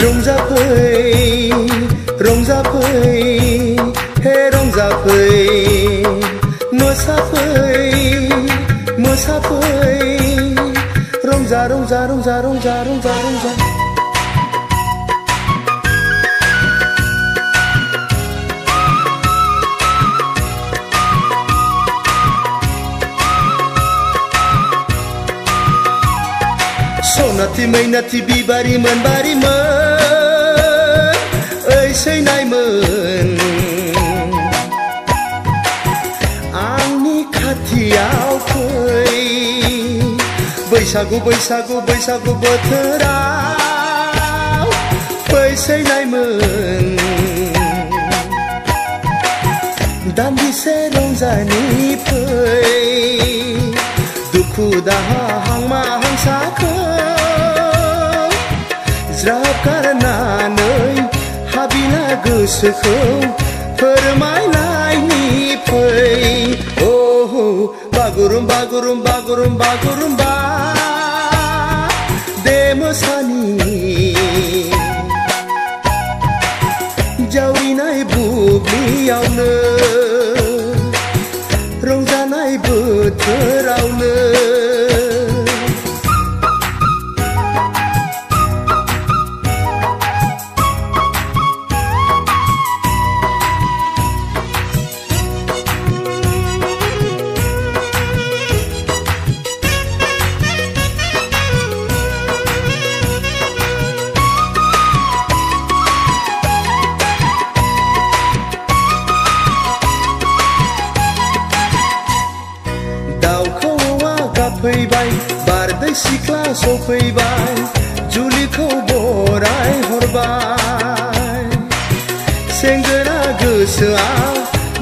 रंजाफै रंजाफै हे रंजाफै मोसाफै मोसाफै रंजा रंजा रंजा रंजा रंजा रंजा सनाथि मैनाथि बिबारि मोनबारिमोन ओइ सैनायमोन आंनि खाथियाव फै बैसागु बैसागु बैसागु बोथोराव फै सैनायमोन दान्दिसे रंजानि फै दुखु दाहा हांमा हांसाखौ ज्राब गारनानै हाबिला गोसोखौ फोरमायलायनि फै ओह बागुरुम बागुरुम बागुरुम बागुरुम्बा दे मोसानि जावरिनाय बुब्लियावनो रंजानाय बोथोरावनो फैबाय बारदै सिख्ला सफैबाय जुलिखौ बराय हरबाय सेंग्रा गोसोआ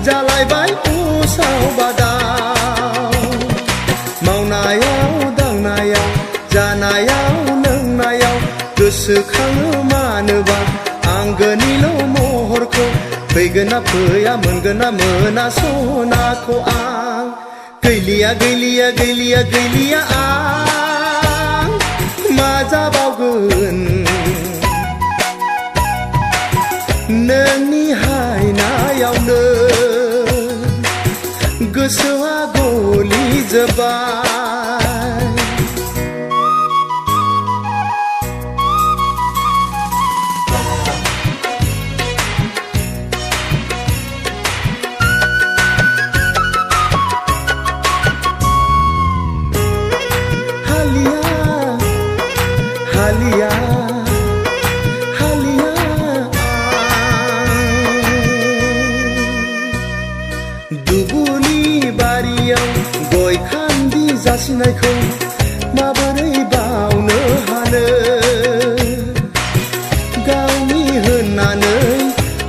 जालायबाय उसाव बादाव मावनायाव दांनायाव जानायाव लोंनायाव गोसोखाङो मानोबा आंगोनिल' महरखौ फैगोना फैया मोनगोना मोना सनाखौ आं गैलिया गैलिया गैलिया गैलिया आं मा जाबावगोन नोंनि हायनायावनो गोसोआ गलिजोब्बाय दुबुलि बारियाव गय खान्दि जासिनायखौ माबोरै बावनो हानो गावनि होननानै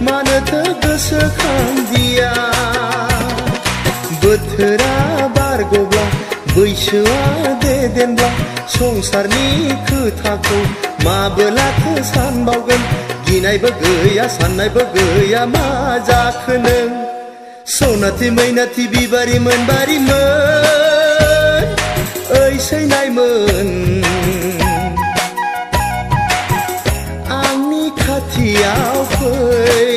मानोथो गोसोखांदिया बोथोरा बारग'ब्ला बैसोआ देदेनब्ला संसारनि खोथाखौ माबोलाथो सानबावगोन गिनायबो गैया साननायबो गैया मा जाखो नों सनाथि मैनाथि बिबारि मोनबारिमोन ओइ सैनायमोन आंनि खाथियाव फै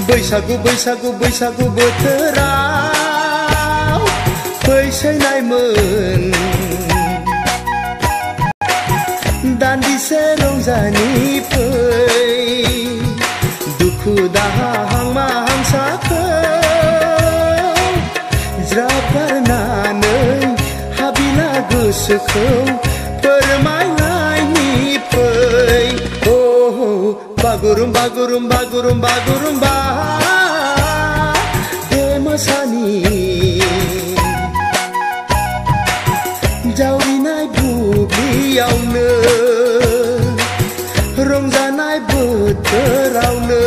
बैसागु बैसागु बैसागु बोथोराव फै सैनायमोन दान्दिसे रंजानि फै दुखु दाहा हांमा हांसाखौ ज्राब गारनानै हाबिला गोसोखौ फोरमायलायनि फै ओह बागुरुम बागुरुम बागुरुम बागुरुम्बा दे मोसानि जावरिनाय बुब्लियावनो रंजानाय बोथोरावनो